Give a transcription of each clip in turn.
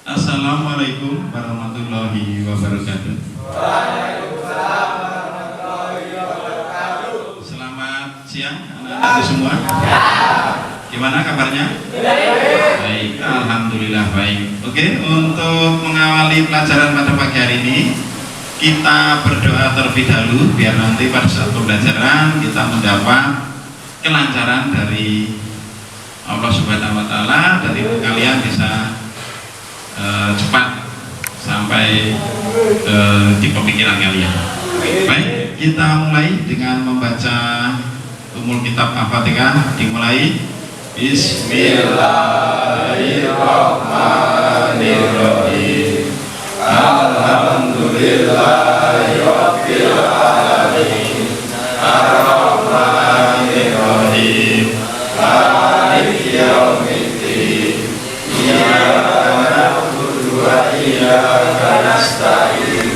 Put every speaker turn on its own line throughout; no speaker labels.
Assalamualaikum warahmatullahi wabarakatuh.
Waalaikumsalam warahmatullahi wabarakatuh.
Selamat siang anak-anak semua. Gimana kabarnya? Baik, alhamdulillah baik. Oke, untuk mengawali pelajaran pada pagi hari ini, kita berdoa terlebih dahulu biar nanti pada saat pembelajaran kita mendapat kelancaran dari Allah Subhanahu wa taala, dari kalian bisa cepat sampai di pemikiran kalian. Baik, kita mulai dengan membaca umul kitab Al-Fatihah. Dimulai. Bismillahirrahmanirrahim. Alhamdulillahirabbil alamin. Ar-Rahmanirrahim. Maliki yaumiddin. Iyyaka na'budu wa iyyaka nasta'in.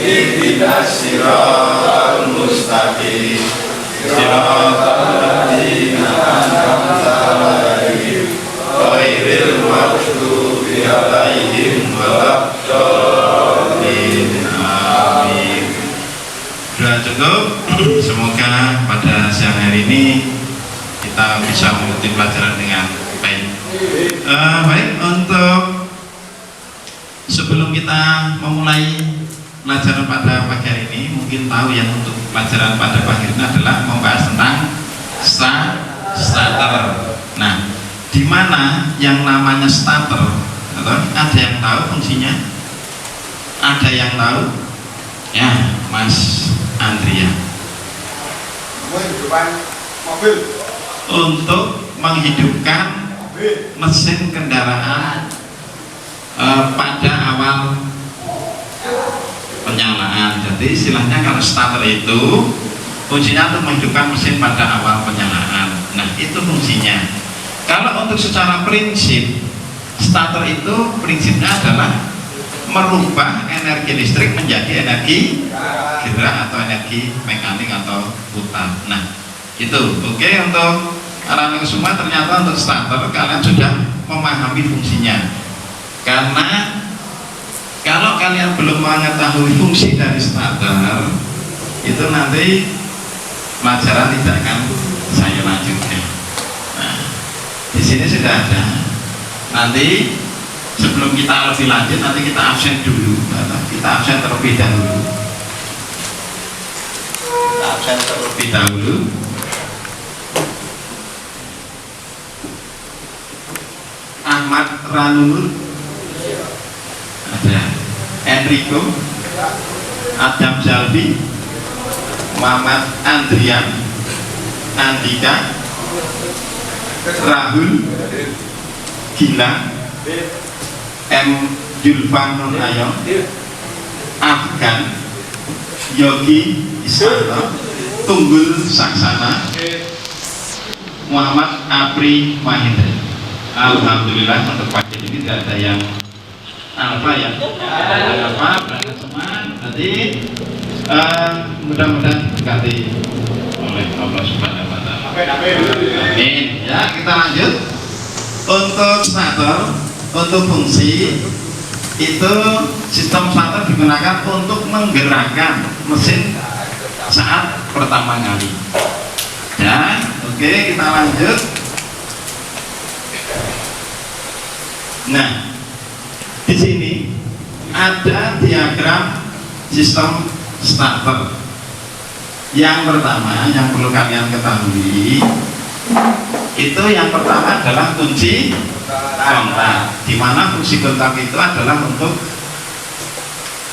Ihdinas siratal mustaqim. Siratal ladzina an'amta 'alaihim ghairil maghdubi 'alaihim waladdallin. Amin. Sudah cukup. Semoga pada siang hari ini kita bisa mengikuti pelajaran dengan baik. Baik, untuk sebelum kita memulai pelajaran pada pagi hari ini, mungkin tahu yang untuk pelajaran pada pagi ini adalah membahas tentang starter. Nah, di mana yang namanya starter? Atau ada yang tahu fungsinya? Ada yang tahu? Ya, Mas Andrea. Untuk menghidupkan mesin kendaraan pada awal penyalaan. Jadi istilahnya kalau starter itu fungsinya untuk menghidupkan mesin pada awal penyalaan. Nah, itu fungsinya. Kalau untuk secara prinsip, starter itu prinsipnya adalah merubah energi listrik menjadi energi gerak atau energi mekanik atau putar. Nah, itu oke. Untuk anak-anak semua, ternyata untuk starter kalian sudah memahami fungsinya. Karena kalau kalian belum mengetahui fungsi dari starter, itu nanti pelajaran tidak akan saya lanjutkan. Nah, di sini sudah ada. Nanti sebelum kita lebih lanjut, nanti kita absen dulu. Kita absen terlebih dahulu. Kita absen terlebih dahulu. Ahmad Ranur ada, Enrico, Adam Zalbi, Muhammad Andrian, Andika, Rahul, Gilang, M. Julfan Nurayong, Afgan, Yogi Isana, Tunggul Saksana, Muhammad Apri Mahendra. Alhamdulillah untuk pagi ini tidak ada yang alfa ya. Alfa berangkat semua. Nanti mudah-mudahan diberkati oleh Allah Subhanahu wa taala. Amin. Ya, kita lanjut. Untuk starter, untuk fungsi itu sistem starter digunakan untuk menggerakkan mesin saat pertama kali. Ya, oke, kita lanjut. Nah, di sini ada diagram sistem starter. Yang pertama yang perlu kalian ketahui itu yang pertama adalah kunci kontak, di mana fungsi kontak itu adalah untuk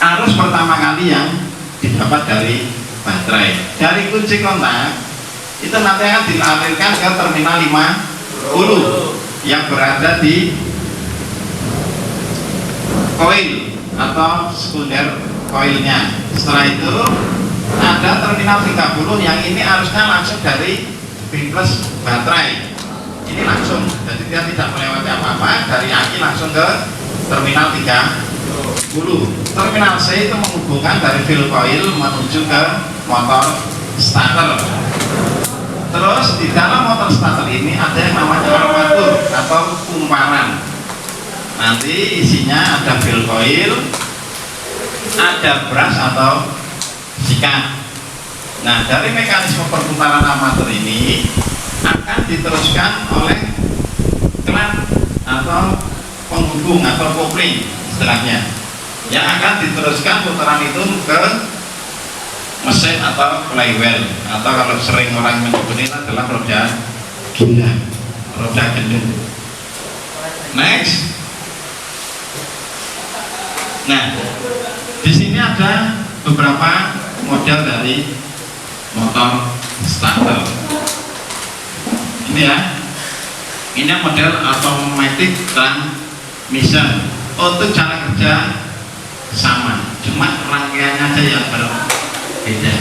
arus pertama kali yang didapat dari baterai. Dari kunci kontak itu nanti akan dialirkan ke terminal 50 yang berada di koil atau sekunder koilnya. Setelah itu ada terminal 30 yang ini arusnya langsung dari bimbus baterai. Ini langsung, jadi dia tidak melewati apa-apa, dari aki langsung ke terminal 30. Terminal C itu menghubungkan dari fill coil menuju ke motor starter. Terus di dalam motor starter ini ada yang namanya armatur atau kumparan. nanti isinya ada fuel coil, ada brush atau sikat. Nah, dari mekanisme perputaran armatur ini akan diteruskan oleh klat atau penghubung atau kopling istilahnya, yang akan diteruskan putaran itu ke mesin atau flywheel, atau kalau sering orang menyebut ini adalah roda gila, roda gendut. Next. Nah, di sini ada beberapa model dari motor starter. Ini ya, ini model automatic transmission. Untuk cara kerja sama, cuma rangkaiannya aja yang berbeda.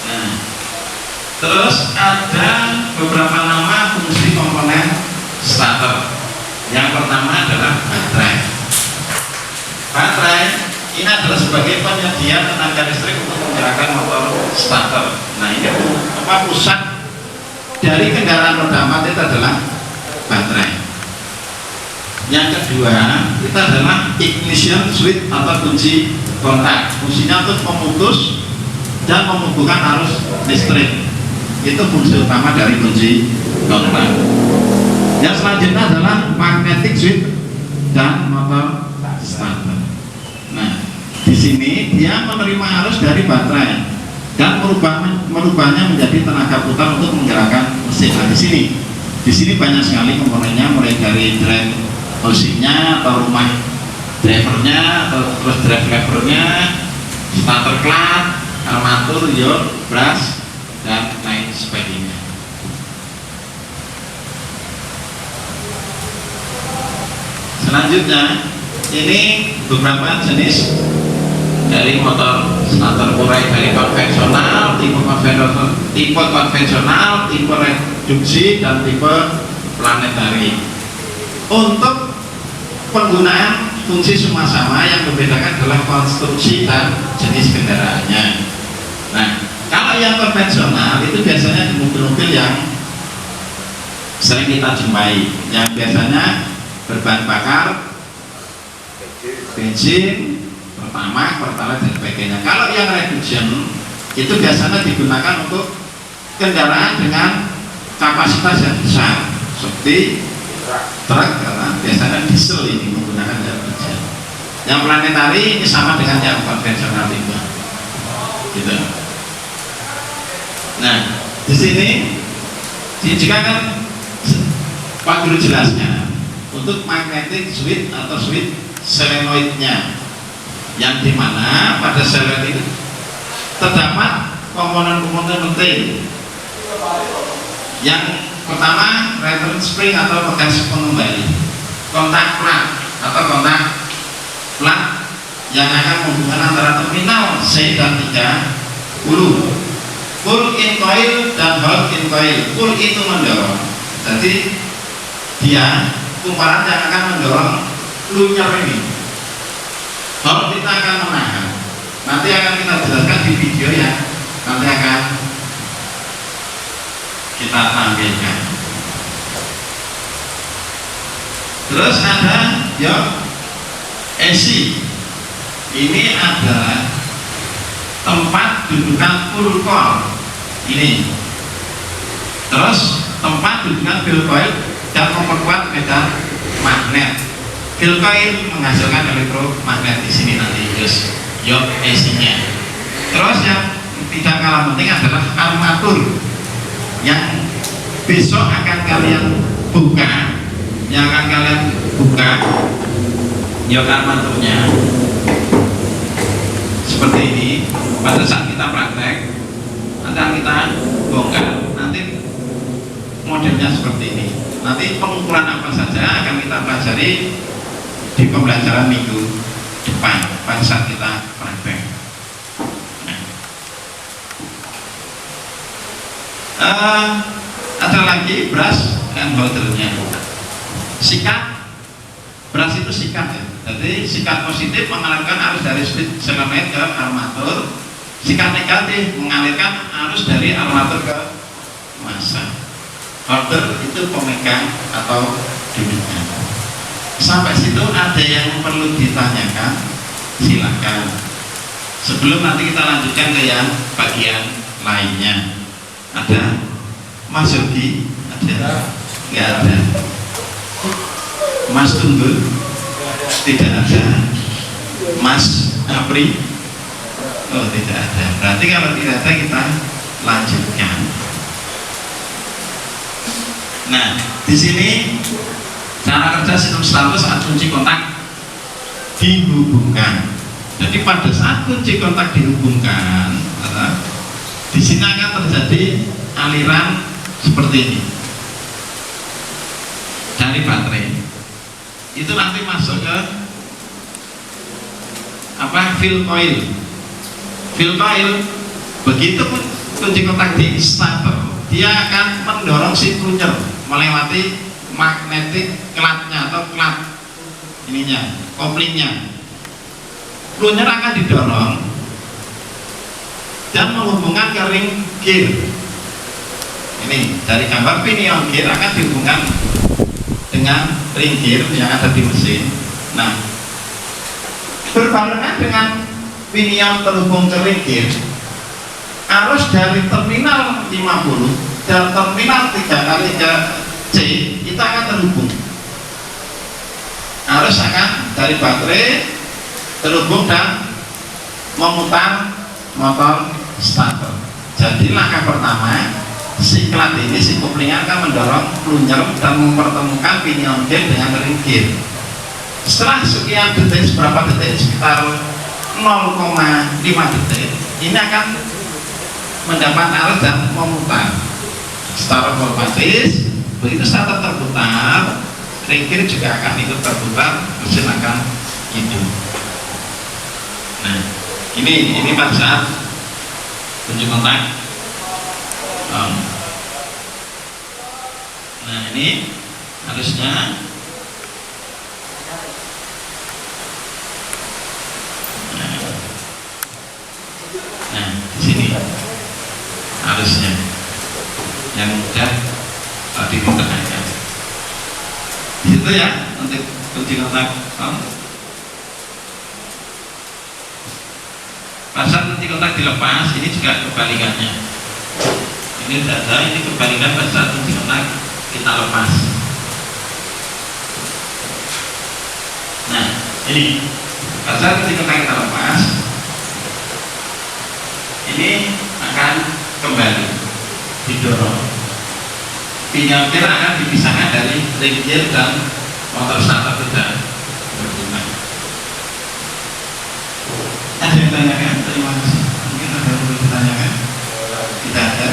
Nah, terus ada beberapa nama fungsi komponen starter. Yang pertama adalah baterai. Baterai ini adalah sebagai penyedia tenaga listrik untuk menggerakkan motor starter. Nah, ini pusat dari kendaraan roda 4 itu adalah baterai. Yang kedua, itu adalah ignition switch atau kunci kontak. Fungsinya untuk memutus dan membubuhkan arus listrik. Itu fungsi utama dari kunci kontak. Yang selanjutnya adalah magnetic switch dan motor starter. Nah, di sini dia menerima arus dari baterai dan merubahnya menjadi tenaga putar untuk menggerakkan mesin. Nah, di sini banyak sekali komponennya, mulai dari drive housingnya atau rumah drivernya, atau terus drive levernya, starter klat, armatur, yoke, brush, dan lain sebagainya. Selanjutnya, ini beberapa jenis dari motor starter, mulai dari konvensional, tipe konvensional, tipe reduksi, dan tipe planetari. Untuk penggunaan fungsi semua sama, yang membedakan adalah konstruksi dan jenis kendaraannya. Nah, kalau yang konvensional itu biasanya di mobil-mobil yang sering kita jumpai, yang biasanya berbahan bakar bensin, pertamax, pertalite, dan sebagainya. Kalau yang reduction itu biasanya digunakan untuk kendaraan dengan kapasitas yang besar seperti truk, karena biasanya diesel ini menggunakan reduction. Yang planetari ini sama dengan yang konvensional itu, gitu. Nah, di sini jika kan Pak Guru jelasnya untuk magnetic switch atau switch solenoidnya, yang dimana pada solenoid itu terdapat komponen-komponen penting. Yang pertama, reference spring atau bekas pengembali, kontak plat atau kontak plat yang akan menghubungkan antara terminal C dan 30, pull in coil dan hold in coil. Pull itu mendorong, jadi dia kumparan yang akan mendorong lunyar ini. Hold kita akan menahan. Nanti akan kita jelaskan di video ya, nanti akan kita tampilkan. Terus ada AC. Ini adalah tempat dudukan pull core ini. Terus tempat dudukan fuel coil dan memperkuat medan magnet. Fuel coil menghasilkan elektromagnet di sini nanti, terus AC-nya. Terus yang tidak kalah penting adalah armatur yang besok akan kalian buka, armaturnya seperti ini. Pada saat kita praktek, akan kita bongkar, nanti modelnya seperti ini. Nanti pengukuran apa saja akan kita pelajari di pembelajaran minggu depan pada saat kita praktek. Ada lagi brush dan holdernya. Sikat, brush itu sikat ya. Jadi sikat positif mengalirkan arus dari switch solenoid ke armatur. Sikat negatif mengalirkan arus dari armatur ke massa. Order itu pemegang atau dudukan. Sampai situ ada yang perlu ditanyakan? Silakan. Sebelum nanti kita lanjutkan ke yang bagian lainnya. Ada? Mas Yogi? Ada? Nggak ada. Mas Tunggul? Tidak ada. Mas Apri? Oh, tidak ada. Berarti kalau tidak ada kita lanjutkan. Nah, di sini cara kerja sistem status saat kunci kontak dihubungkan. Jadi pada saat kunci kontak dihubungkan, di sini akan terjadi aliran seperti ini dari baterai. Itu nanti masuk ke fill coil. Fill coil, begitu kunci kontak di starter, dia akan mendorong si plunger melewati magnetic clamp-nya atau clamp ininya, koplingnya. Plunger akan didorong dan menghubungkan ke ring gear. Ini dari gambar pinion gear akan dihubungkan dengan ring gear yang ada di mesin. Nah, berbarengan dengan pinion terhubung ke ring gear, arus dari terminal 50 dan terminal 3x3C itu akan terhubung. Arus akan dari baterai terhubung dan memutar motor starter. Jadi langkah pertama, si klat ini, si koplingan akan mendorong plunger dan mempertemukan pinion gear dengan ring gear. Setelah sekian detik, seberapa detik, sekitar 0,5 detik, ini akan mendapat arus dan memutar secara otomatis. Begitu starter terputar, ring gear juga akan ikut terputar, mesin akan hidup. Nah, ini pada saat kunci kontak. Nah, ini harusnya. Nah, di sini harusnya yang mudah diterangkan. Di situ ya untuk kunci kontak. Pasal kunci kontak dilepas, ini juga kebalikannya. Ini data, ini kebalikan pada saat kunci kontak kita lepas. Nah, ini pada saat kunci kontak kita lepas, ini akan kembali didorong. Pinion gear akan dipisahkan dari ring gear dan motor starter tidak berguna. Ada yang tanyakan? Terima kasih. Mungkin ada yang perlu ditanyakan? Tidak ada.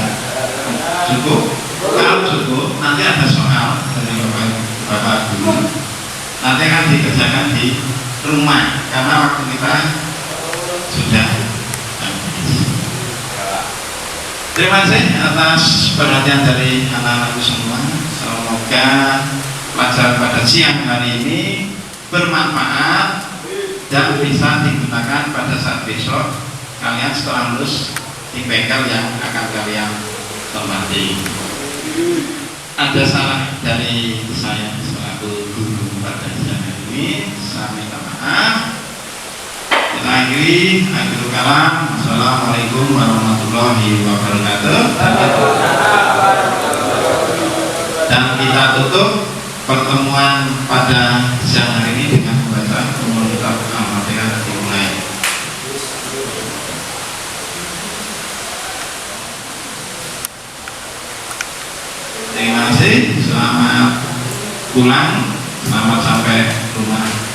Cukup. Kalau cukup, nanti ada soal dari Bapak Guru. Nanti akan dikerjakan di rumah karena waktu kita sudah habis. Terima kasih atas perhatian dari anak-anakku semua. Semoga pelajaran pada siang hari ini bermanfaat dan bisa digunakan pada saat besok kalian setelah lulus di bengkel yang akan kalian tempati. Ada salah dari saya selaku guru pada siang hari ini, saya minta maaf. Kita akhiri, akhirul kalam. Assalamualaikum warahmatullahi wabarakatuh. Dan kita tutup pertemuan pada siang hari ini dengan membaca umur kitab Al-Fatihah dimulai. Terima kasih, selamat pulang, selamat sampai rumah.